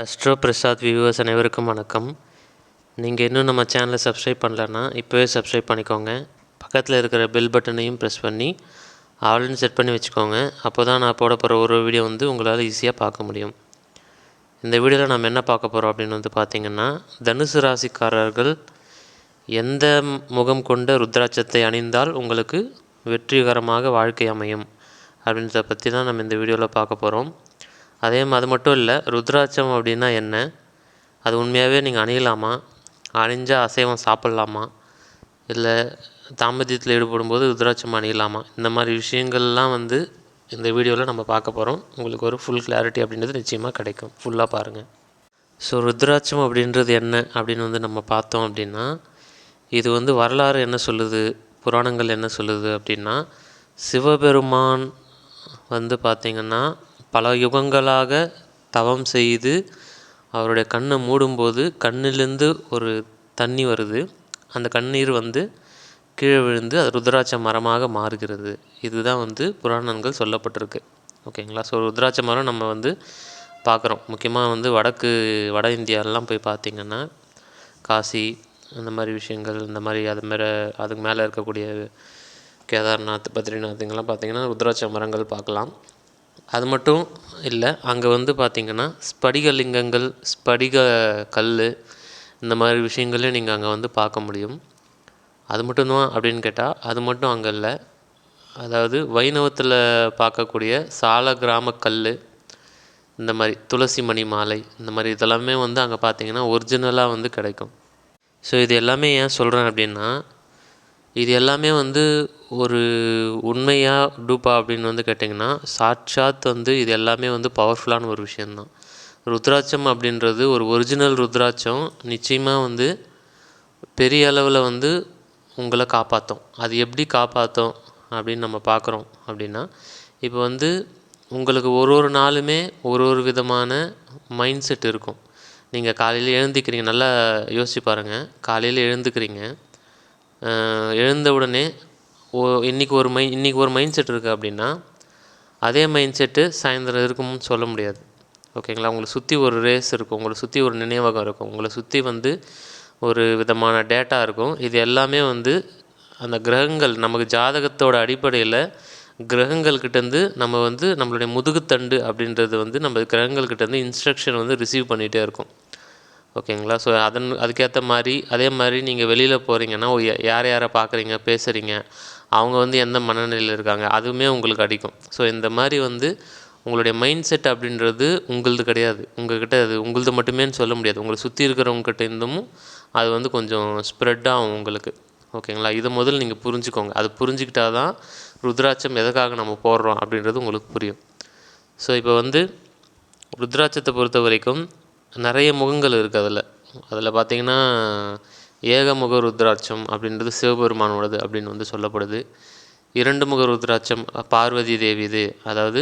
Astro Prasad viewers அனைவருக்கும் வணக்கம். நீங்கள் இன்னும் நம்ம சேனலை சப்ஸ்கிரைப் பண்ணலன்னா இப்போவே சப்ஸ்கிரைப் பண்ணிக்கோங்க. பக்கத்தில் இருக்கிற பெல் பட்டனையும் ப்ரெஸ் பண்ணி ஆல்னு செட் பண்ணி வச்சுக்கோங்க. அப்போ தான் நான் போட போகிற ஒரு வீடியோ உங்களால் ஈஸியாக பார்க்க முடியும். இந்த வீடியோவில் நம்ம என்ன பார்க்க போகிறோம் அப்படின்னு பார்த்திங்கன்னா, தனுசு ராசிக்காரர்கள் எந்த முகம் கொண்ட ருத்ராட்சத்தை அணிந்தால் உங்களுக்கு வெற்றிகரமாக வாழ்க்கை அமையும் அப்படின்றத பற்றி தான் நம்ம இந்த வீடியோவில் பார்க்க போகிறோம். அது மட்டும் இல்லை, ருத்ராட்சம் அப்படின்னா என்ன, அது உண்மையாகவே நீங்கள் அணியலாமா, அணிஞ்சால் அசைவம் சாப்பிட்லாமா, இல்லை தாம்பத்தியத்தில் ஈடுபடும் போது ருத்ராட்சம் அணியலாமா, இந்த மாதிரி விஷயங்கள்லாம் இந்த வீடியோவில் நம்ம பார்க்க போகிறோம். உங்களுக்கு ஒரு ஃபுல் கிளாரிட்டி அப்படின்றது நிச்சயமாக கிடைக்கும். ஃபுல்லாக பாருங்கள். ஸோ ருத்ராட்சம் அப்படின்றது என்ன அப்படின்னு நம்ம பார்த்தோம் அப்படின்னா, இது வரலாறு என்ன சொல்லுது, புராணங்கள் என்ன சொல்லுது அப்படின்னா, சிவபெருமான் பார்த்திங்கன்னா பல யுகங்களாக தவம் செய்து அவருடைய கண்ணை மூடும்போது கண்ணிலேருந்து ஒரு தண்ணி வருது. அந்த கண்ணீர் கீழே விழுந்து அது ருத்ராட்ச மரமாக மாறுகிறது. இதுதான் புராணங்கள் சொல்லப்பட்டிருக்கு. ஓகேங்களா. ஸோ ருத்ராட்ச மரம் நம்ம பார்க்குறோம். முக்கியமாக வட இந்தியாவிலாம் போய் பார்த்திங்கன்னா, காசி அந்த மாதிரி விஷயங்கள், இந்த மாதிரி அதுக்கு மேலே இருக்கக்கூடிய கேதார்நாத், பத்ரிநாத் இங்கெல்லாம் பார்த்திங்கன்னா ருத்ராட்ச மரங்கள் பார்க்கலாம். அது மட்டும் இல்லை, அங்கே பார்த்திங்கன்னா ஸ்படிகலிங்கங்கள், ஸ்படிக கல், இந்த மாதிரி விஷயங்களையும் நீங்கள் அங்கே பார்க்க முடியும். அது மட்டும்தான் அப்படின்னு கேட்டால் அது மட்டும் அங்கே இல்லை. அதாவது வைணவத்தில் பார்க்கக்கூடிய சால கிராம கல், இந்த மாதிரி துளசி மணி மாலை, இந்த மாதிரி இதெல்லாமே அங்கே பார்த்திங்கன்னா ஒரிஜினலாக கிடைக்கும். ஸோ இது எல்லாமே ஏன் சொல்கிறேன் அப்படின்னா, இது எல்லாமே ஒரு உண்மையா டூப்பா அப்படின்னு கேட்டிங்கன்னா, சாட்சாத் இது எல்லாமே பவர்ஃபுல்லான ஒரு விஷயந்தான். ருத்ராட்சம் அப்படின்றது ஒரு ஒரிஜினல் ருத்ராட்சம் நிச்சயமாக பெரிய அளவில் உங்களை காப்பாற்றும். அது எப்படி காப்பாற்றும் அப்படின்னு நம்ம பார்க்குறோம் அப்படின்னா, இப்போ உங்களுக்கு ஒரு நாளுமே ஒரு விதமான மைண்ட் செட் இருக்கும். நீங்கள் காலையில் எழுந்துக்கிறீங்க, நல்லா யோசிச்சு பாருங்கள். காலையில் எழுந்துக்கிறீங்க, எழுந்த உடனே இன்றைக்கி ஒரு மைண்ட் செட் இருக்குது அப்படின்னா, அதே மைண்ட் செட்டு சாயந்தரம் இருக்கும்னு சொல்ல முடியாது. ஓகேங்களா. உங்களை சுற்றி ஒரு ரேஸ் இருக்கும், உங்களை சுற்றி ஒரு நினைவகம் இருக்கும், உங்களை சுற்றி ஒரு விதமான டேட்டா இருக்கும். இது எல்லாமே அந்த கிரகங்கள், நமக்கு ஜாதகத்தோட அடிப்படையில் கிரகங்கள்கிட்டேருந்து நம்ம நம்மளுடைய முதுகுத்தண்டு அப்படின்றது நம்ம கிரகங்கள்கிட்டேருந்து இன்ஸ்ட்ரக்ஷன் ரிசீவ் பண்ணிகிட்டே இருக்கும். ஓகேங்களா. ஸோ அதுக்கேற்ற மாதிரி அதே மாதிரி நீங்கள் வெளியில் போகிறீங்கன்னா யாரை பார்க்குறீங்க, பேசுகிறீங்க, அவங்க எந்த மனநிலையில் இருக்காங்க, அதுவுமே உங்களுக்கு அடிக்கும். ஸோ இந்த மாதிரி உங்களுடைய மைண்ட் செட் அப்படின்றது உங்களது கிடையாது. உங்கள்கிட்ட அது உங்களது மட்டுமேன்னு சொல்ல முடியாது. உங்களை சுற்றி இருக்கிறவங்ககிட்ட இருந்தும் அது கொஞ்சம் ஸ்ப்ரெட் ஆகும் உங்களுக்கு. ஓகேங்களா. இதை முதல்ல நீங்கள் புரிஞ்சுக்கோங்க. அது புரிஞ்சுக்கிட்டால் தான் ருத்ராட்சம் எதுக்காக நம்ம போடுறோம் அப்படின்றது உங்களுக்கு புரியும். ஸோ இப்போ ருத்ராட்சத்தை பொறுத்த வரைக்கும் நிறைய முகங்கள் இருக்குது. அதில் பார்த்திங்கன்னா ஏகமுக ருத்ராட்சம் அப்படின்றது சிவபெருமானோடது அப்படின்னு சொல்லப்படுது. 2 முக ருத்ராட்சம் பார்வதி தேவிது. அதாவது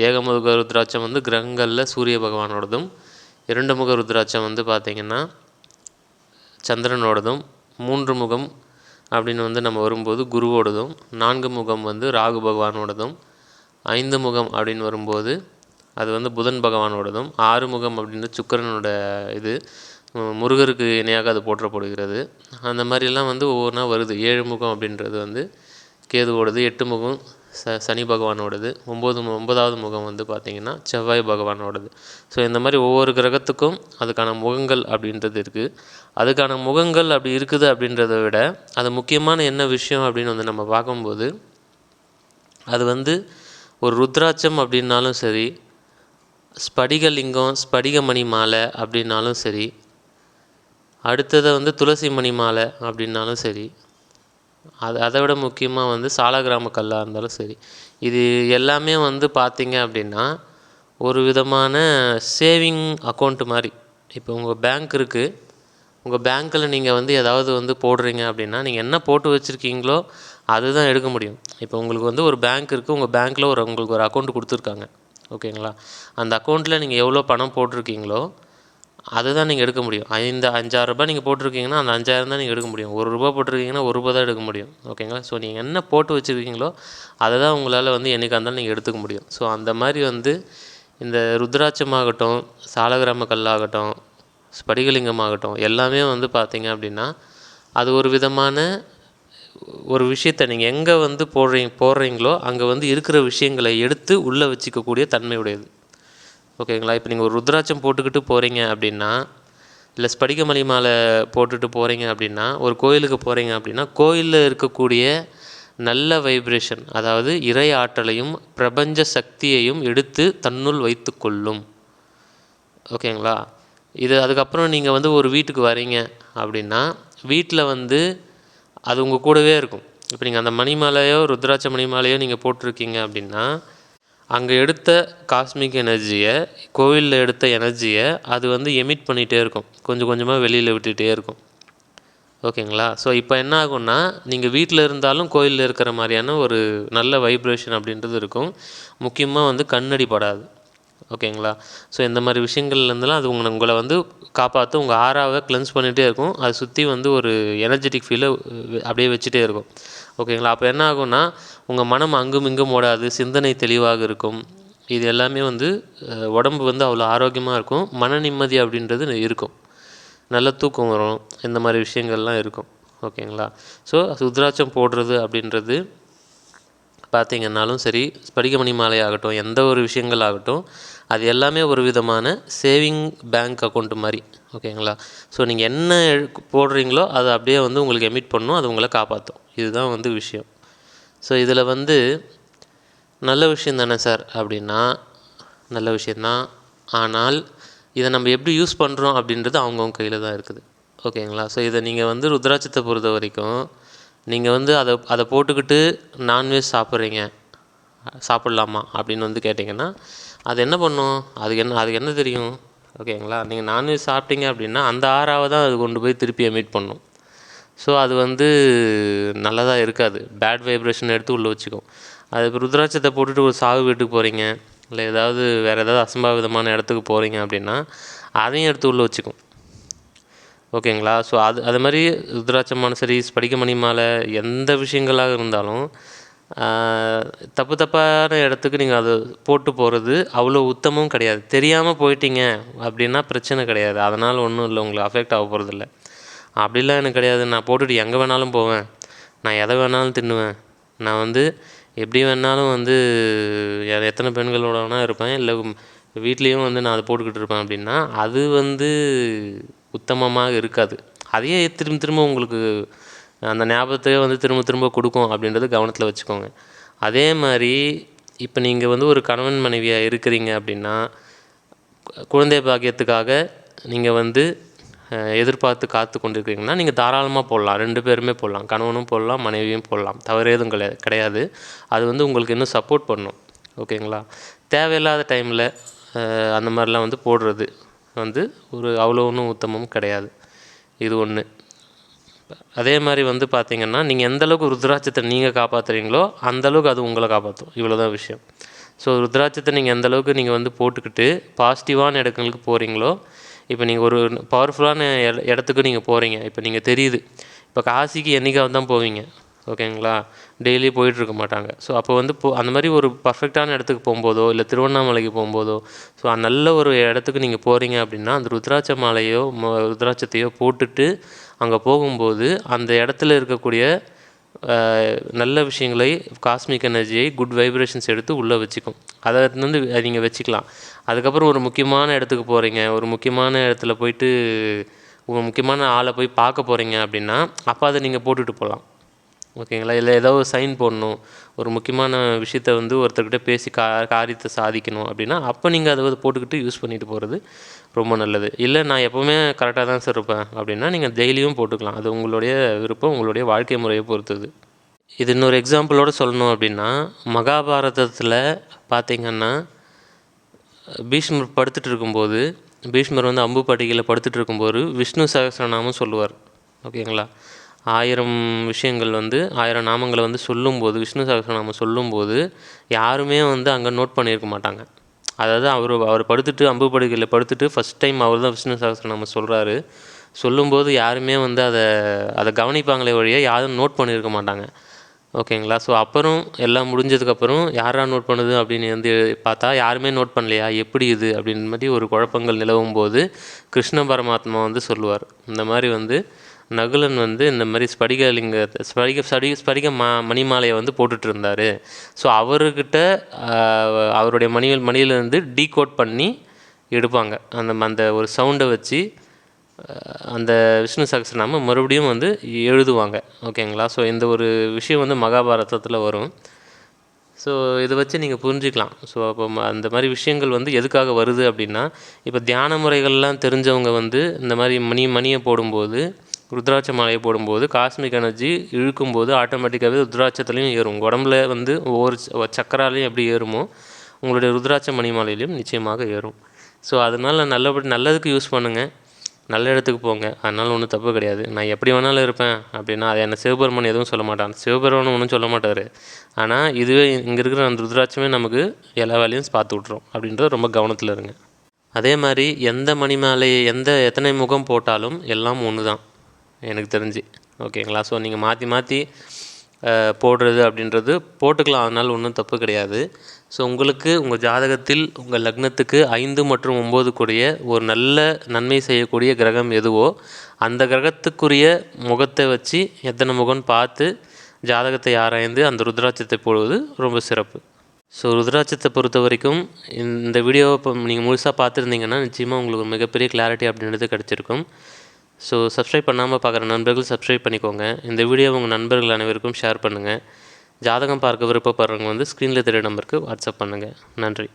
ஏகமுக ருத்ராட்சம் கிரகங்களில் சூரிய பகவானோடதும், 2 முக ருத்ராட்சம் பார்த்திங்கன்னா சந்திரனோடதும், 3 முகம் அப்படின்னு நம்ம வரும்போது குருவோடதும், 4 முகம் ராகு பகவானோடதும், 5 முகம் அப்படின்னு வரும்போது அது புதன் பகவானோடதும், 6 முகம் அப்படின்னு சுக்கிரனோட இது முருகருக்கு இணையாக அது போற்றப்படுகிறது. அந்த மாதிரிலாம் ஒவ்வொன்றா வருது. 7 முகம் அப்படின்றது கேதுவோடது, 8 முகம் சனி பகவானோடது, 9வது முகம் பார்த்திங்கன்னா செவ்வாய் பகவானோடது. ஸோ இந்த மாதிரி ஒவ்வொரு கிரகத்துக்கும் அதுக்கான முகங்கள் அப்படின்றது இருக்குது. அதுக்கான முகங்கள் அப்படி இருக்குது அப்படின்றத விட அது முக்கியமான என்ன விஷயம் அப்படின்னு நம்ம பார்க்கும்போது, அது ஒரு ருத்ராட்சம் அப்படின்னாலும் சரி, ஸ்படிகலிங்கம், ஸ்படிகமணி மாலை அப்படின்னாலும் சரி, அடுத்ததை துளசி மணி மாலை அப்படின்னாலும் சரி, அதை விட முக்கியமாக சாலகிராம கல்லாக இருந்தாலும் சரி, இது எல்லாமே பார்த்திங்க அப்படின்னா ஒரு விதமான சேவிங் அக்கௌண்ட் மாதிரி. இப்போ உங்கள் பேங்க் இருக்குது, உங்கள் பேங்க்கில் நீங்கள் ஏதாவது போடுறீங்க அப்படின்னா, நீங்கள் என்ன போட்டு வச்சுருக்கீங்களோ அதுதான் எடுக்க முடியும். இப்போ உங்களுக்கு ஒரு பேங்க் இருக்குது, உங்கள் பேங்க்கில் உங்களுக்கு ஒரு அக்கௌண்ட் கொடுத்துருக்காங்க. ஓகேங்களா. அந்த அக்கௌண்ட்டில் நீங்கள் எவ்வளோ பணம் போட்டிருக்கீங்களோ அதுதான் நீங்கள் எடுக்க முடியும். 5,000 ரூபாய் நீங்கள் போட்டிருக்கீங்கன்னா அந்த 5,000 தான் நீங்கள் எடுக்க முடியும். ₹1 போட்டிருக்கீங்கன்னா ₹1 தான் எடுக்க முடியும். ஓகேங்களா. ஸோ நீங்கள் என்ன போட்டு வச்சுருக்கீங்களோ அதை தான் உங்களால் என்றைக்காக இருந்தாலும் நீங்கள் எடுத்துக்க முடியும். ஸோ அந்த மாதிரி இந்த ருத்ராட்சமாகட்டும், சாலக்கிராம கல்லாகட்டும், ஸ்படிகலிங்கமாகட்டும் எல்லாமே வந்து பார்த்திங்க அப்படின்னா அது ஒரு விதமான ஒரு விஷயத்தை நீங்கள் எங்கே வந்து போடுறீங்களோ அங்கே வந்து இருக்கிற விஷயங்களை எடுத்து உள்ளே வச்சுக்கக்கூடிய தன்மை உடையது. ஓகேங்களா? இப்போ நீங்கள் ஒரு ருத்ராட்சம் போட்டுக்கிட்டு போகிறீங்க அப்படின்னா, இல்லை ஸ்படிகமணி மாலை போட்டுட்டு போகிறீங்க அப்படின்னா, ஒரு கோயிலுக்கு போகிறீங்க அப்படின்னா, கோயிலில் இருக்கக்கூடிய நல்ல வைப்ரேஷன், அதாவது இறை ஆற்றலையும் பிரபஞ்ச சக்தியையும் எடுத்து தன்னுள் வைத்து கொள்ளும். ஓகேங்களா? இது அதுக்கப்புறம் நீங்கள் வந்து ஒரு வீட்டுக்கு வரீங்க அப்படின்னா, வீட்டில் வந்து அது உங்கள் கூடவே இருக்கும். இப்போ நீங்கள் அந்த மணிமாலையோ ருத்ராட்ச மணிமாலையோ நீங்கள் போட்டிருக்கீங்க அப்படின்னா, அங்கே எடுத்த காஸ்மிக் எனர்ஜியை, கோவிலில் எடுத்த எனர்ஜியை அது வந்து எமிட் பண்ணிகிட்டே இருக்கும், கொஞ்சம் கொஞ்சமாக வெளியில் விட்டுகிட்டே இருக்கும். ஓகேங்களா? ஸோ இப்போ என்ன ஆகும்னா, நீங்கள் வீட்டில் இருந்தாலும் கோயிலில் இருக்கிற மாதிரியான ஒரு நல்ல வைப்ரேஷன் அப்படின்றது இருக்கும். முக்கியமாக வந்து கண்ணடி படாது. ஓகேங்களா? ஸோ இந்த மாதிரி விஷயங்கள்லேருந்துலாம் அது உங்களை வந்து காப்பாற்று, உங்கள் ஆறாவை கிளென்ஸ் பண்ணிகிட்டே இருக்கும். அதை சுற்றி வந்து ஒரு எனர்ஜெட்டிக் ஃபீலை அப்படியே வச்சுட்டே இருக்கும். ஓகேங்களா? அப்போ என்ன ஆகும்னா, உங்கள் மனம் அங்கும் இங்கும் ஓடாது, சிந்தனை தெளிவாக இருக்கும். இது எல்லாமே வந்து உடம்பு வந்து அவ்வளோ ஆரோக்கியமாக இருக்கும். மன நிம்மதி அப்படின்றது இருக்கும், நல்ல தூக்கம் வரும், இந்த மாதிரி விஷயங்கள்லாம் இருக்கும். ஓகேங்களா? ஸோ ருத்ராட்சம் போடுறது அப்படின்றது பார்த்திங்கன்னாலும் சரி, ஸ்படிகமணி மாலை ஆகட்டும், எந்த ஒரு விஷயங்கள் ஆகட்டும், அது எல்லாமே ஒரு விதமான சேவிங் பேங்க் அக்கௌண்ட் மாதிரி. ஓகேங்களா? ஸோ நீங்கள் என்ன போடுறீங்களோ அதை அப்படியே வந்து உங்களுக்கு எமிட் பண்ணணும், அது உங்களை காப்பாற்றும். இதுதான் வந்து விஷயம். ஸோ இதில் வந்து நல்ல விஷயம் தானே சார் அப்படின்னா, நல்ல விஷயந்தான். ஆனால் இதை நம்ம எப்படி யூஸ் பண்ணுறோம் அப்படின்றது அவங்கவுங்க கையில் தான் இருக்குது. ஓகேங்களா? ஸோ இதை நீங்கள் வந்து ருத்ராட்சத்தை பொறுத்த வரைக்கும் நீங்கள் வந்து அதை போட்டுக்கிட்டு நான்வெஜ் சாப்பிட்லாமா அப்படின்னு வந்து கேட்டிங்கன்னா, அது என்ன பண்ணும்? அதுக்கு என்ன தெரியும்? ஓகேங்களா? நீங்கள் நான்வெஜ் சாப்பிட்டீங்க அப்படின்னா அந்த ஆறாவை தான் அது கொண்டு போய் திருப்பி எமிட் பண்ணும். ஸோ அது வந்து நல்லதாக இருக்காது, பேட் வைப்ரேஷன் எடுத்து உள்ளே வச்சுக்கும். அது இப்போ ருத்ராட்சத்தை போட்டுட்டு ஒரு சாவு வீட்டுக்கு போகிறீங்க, இல்லை வேறு ஏதாவது அசம்பாவிதமான இடத்துக்கு போகிறீங்க அப்படின்னா அதையும் எடுத்து உள்ளே வச்சுக்கும். ஓகேங்களா? ஸோ அது மாதிரி ருத்ராட்சமான சரி, ஸ்படிகமணி மாலை, எந்த விஷயங்களாக இருந்தாலும் தப்பான இடத்துக்கு நீங்கள் அதை போட்டு போகிறது அவ்வளோ உத்தமும் கிடையாது. தெரியாமல் போயிட்டீங்க அப்படின்னா பிரச்சனை கிடையாது, அதனால் ஒன்றும் இல்லை, உங்களுக்கு அஃபெக்ட் ஆக போகிறதில்ல. அப்படிலாம் எனக்கு கிடையாது, நான் போட்டுட்டு எங்கே வேணாலும் போவேன், நான் எதை வேணாலும் தின்னுவேன், நான் வந்து எப்படி வேணாலும் வந்து எத்தனை பெண்களோட வேணால் இருப்பேன், இல்லை வீட்லேயும் வந்து நான் அதை போட்டுக்கிட்டு இருப்பேன் அப்படின்னா அது வந்து உத்தமமாக இருக்காது. அதையே திரும்ப உங்களுக்கு அந்த ஞாபகத்தையே வந்து திரும்ப கொடுக்கும் அப்படின்றது கவனத்தில் வச்சுக்கோங்க. அதே மாதிரி இப்போ நீங்கள் வந்து ஒரு கணவன் மனைவியாக இருக்கிறீங்க அப்படின்னா, குழந்தை பாக்கியத்துக்காக நீங்கள் வந்து எதிர்பார்த்து காத்து கொண்டிருக்கிறீங்கன்னா நீங்கள் தாராளமாக போடலாம், 2 பேருமே போடலாம், கணவனும் போடலாம், மனைவியும் போடலாம், தவறு எதுவும் கிடையாது. அது வந்து உங்களுக்கு இன்னும் சப்போர்ட் பண்ணும். ஓகேங்களா? தேவையில்லாத டைமில் அந்த மாதிரிலாம் வந்து போடுறது வந்து அவ்வளோ ஒன்றும் உத்தமம் கிடையாது. இது ஒன்று. அதே மாதிரி வந்து பார்த்திங்கன்னா, நீங்கள் எந்தளவுக்கு ருத்ராட்சத்தை நீங்கள் காப்பாற்றுறீங்களோ அந்தளவுக்கு அது உங்களை காப்பாற்றும். இவ்வளோ தான் விஷயம். ஸோ ருத்ராட்சத்தை நீங்கள் எந்தளவுக்கு நீங்கள் வந்து போட்டுக்கிட்டு பாசிட்டிவான இடங்களுக்கு போகிறீங்களோ, இப்போ நீங்கள் ஒரு பவர்ஃபுல்லான இடத்துக்கு நீங்கள் போகிறீங்க, இப்போ நீங்கள் தெரியுது, இப்போ காசிக்கு என்றைக்காவது தான் போவீங்க. ஓகேங்களா? டெய்லி போயிட்டுருக்க மாட்டாங்க. ஸோ அப்போ வந்து அந்த மாதிரி ஒரு பர்ஃபெக்டான இடத்துக்கு போகும்போதோ, இல்லை திருவண்ணாமலைக்கு போகும்போதோ, ஸோ நல்ல ஒரு இடத்துக்கு நீங்கள் போகிறீங்க அப்படின்னா அந்த ருத்ராட்ச மாலையோ ருத்ராட்சத்தையோ போட்டுட்டு அங்கே போகும்போது அந்த இடத்துல இருக்கக்கூடிய நல்ல விஷயங்களை, காஸ்மிக் எனர்ஜியை, குட் வைப்ரேஷன்ஸ் எடுத்து உள்ளே வச்சுக்கும். அதை வந்து நீங்கள் வச்சுக்கலாம். அதுக்கப்புறம் ஒரு முக்கியமான இடத்துக்கு போகிறீங்க, ஒரு முக்கியமான இடத்துல போயிட்டு ஒரு முக்கியமான ஆளை போய் பார்க்க போகிறீங்க அப்படின்னா அப்போ அதை நீங்கள் போட்டுட்டு போகலாம். ஓகேங்களா? இல்லை ஏதோ ஒரு சைன் போடணும், ஒரு முக்கியமான விஷயத்த வந்து ஒருத்தர்கிட்ட பேசி காரியத்தை சாதிக்கணும் அப்படின்னா அப்போ நீங்கள் அதை போட்டுக்கிட்டு யூஸ் பண்ணிட்டு போகிறது ரொம்ப நல்லது. இல்லை நான் எப்போவுமே கரெக்டாக தான் சார் இருப்பேன் அப்படின்னா நீங்கள் டெய்லியும் போட்டுக்கலாம். அது உங்களுடைய விருப்பம், உங்களுடைய வாழ்க்கை முறையை பொறுத்தது. இது இன்னொரு எக்ஸாம்பிளோடு சொல்லணும் அப்படின்னா, மகாபாரதத்தில் பார்த்திங்கன்னா பீஷ்மர் படுத்துட்டு இருக்கும்போது, பீஷ்மர் வந்து அம்பு பட்டிகையில் படுத்துட்டு இருக்கும்போது விஷ்ணு சகஸ்ரநாமம் சொல்லுவார். ஓகேங்களா? 1000 விஷயங்கள் வந்து 1000 நாமங்களை வந்து சொல்லும்போது, விஷ்ணு சகஸ்ரநாமம் சொல்லும்போது யாருமே வந்து அங்கே நோட் பண்ணியிருக்க மாட்டாங்க. அதாவது அவர் படுத்துட்டு அம்பு படுக்கையில் படுத்துட்டு ஃபஸ்ட் டைம் அவர் தான் விஷ்ணு சகஸ்ரநாமம் சொல்கிறாரு. சொல்லும்போது யாருமே வந்து அதை கவனிப்பாங்களே வழியே யாரும் நோட் பண்ணியிருக்க மாட்டாங்க. ஓகேங்களா? ஸோ அப்புறம் எல்லாம் முடிஞ்சதுக்கப்புறம் யாரா நோட் பண்ணுது அப்படின்னு வந்து பார்த்தா யாருமே நோட் பண்ணலையா? எப்படி இது? அப்படின்ற மாதிரி ஒரு குழப்பங்கள் நிலவும்போது கிருஷ்ண பரமாத்மா வந்து சொல்லுவார். இந்த மாதிரி வந்து நகுலன் வந்து இந்த மாதிரி ஸ்படிகலிங்கத்தை ஸ்படிக மணிமாலையை வந்து போட்டுட்டு இருந்தார். ஸோ அவர்கிட்ட அவருடைய மணியிலேருந்து டீகோட் பண்ணி எடுப்பாங்க. அந்த ஒரு சவுண்டை வச்சு அந்த விஷ்ணு சகஸ்ரநாமம் மறுபடியும் வந்து எழுதுவாங்க. ஓகேங்களா? ஸோ இந்த ஒரு விஷயம் வந்து மகாபாரதத்தில் வரும். ஸோ இதை வச்சு நீங்கள் புரிஞ்சுக்கலாம். ஸோ அப்போ அந்த மாதிரி விஷயங்கள் வந்து எதுக்காக வருது அப்படின்னா, இப்போ தியான முறைகள்லாம் தெரிஞ்சவங்க வந்து இந்த மாதிரி மணியை போடும்போது, ருத்ராட்ச மாலையை போடும்போது காஸ்மிக் எனர்ஜி இழுக்கும்போது ஆட்டோமேட்டிக்காகவே ருத்ராட்சத்துலேயும் ஏறும். உடம்புல வந்து ஒவ்வொரு சக்கராலையும் எப்படி ஏறுமோ உங்களுடைய ருத்ராட்ச மணி மாலையிலையும் நிச்சயமாக ஏறும். ஸோ அதனால் நல்லதுக்கு யூஸ் பண்ணுங்கள். நல்ல இடத்துக்கு போங்க. அதனால் ஒன்றும் தப்பு கிடையாது. நான் எப்படி வேணாலும் இருப்பேன் அப்படின்னா அதை என்ன சிவபெருமான் எதுவும் சொல்ல மாட்டான். சிவபெருமான் ஒன்றும் சொல்ல மாட்டார். ஆனால் இதுவே இங்கே இருக்கிற அந்த ருத்ராட்சமே நமக்கு எல்லா வேலையும் பார்த்து விட்ரும். அப்படின்றது ரொம்ப கவனத்தில் இருங்க. அதே மாதிரி எந்த மணி மாலை எத்தனை முகம் போட்டாலும் எல்லாம் ஒன்று தான் எனக்கு தெரிஞ்சு. ஓகேங்களா? ஸோ நீங்கள் மாற்றி மாற்றி போடுறது அப்படின்றது போட்டுக்கலாம். அதனால் ஒன்றும் தப்பு கிடையாது. ஸோ உங்களுக்கு உங்கள் ஜாதகத்தில் உங்கள் லக்னத்துக்கு 5 மற்றும் 9 கூடிய ஒரு நல்ல நன்மை செய்யக்கூடிய கிரகம் எதுவோ அந்த கிரகத்துக்குரிய முகத்தை வச்சு எத்தனை முகம்னு பார்த்து ஜாதகத்தை ஆராய்ந்து அந்த ருத்ராட்சத்தை போடுவது ரொம்ப சிறப்பு. ஸோ ருத்ராட்சத்தை பொறுத்த வரைக்கும் இந்த வீடியோவை இப்போ நீங்கள் முழுசாக பார்த்துருந்தீங்கன்னா நிச்சயமாக உங்களுக்கு ஒரு மிகப்பெரிய கிளாரிட்டி அப்படின்றது கிடச்சிருக்கும். ஸோ சப்ஸ்கிரைப் பண்ணாமல் பார்க்குற நண்பர்கள் சப்ஸ்கிரைப் பண்ணிக்கோங்க. இந்த வீடியோ உங்கள் நண்பர்கள் அனைவருக்கும் ஷேர் பண்ணுங்கள். ஜாதகம் பார்க்க விருப்பப்படுறவங்க வந்து ஸ்க்ரீனில் தெரிய நம்பருக்கு வாட்ஸ்அப் பண்ணுங்கள். நன்றி.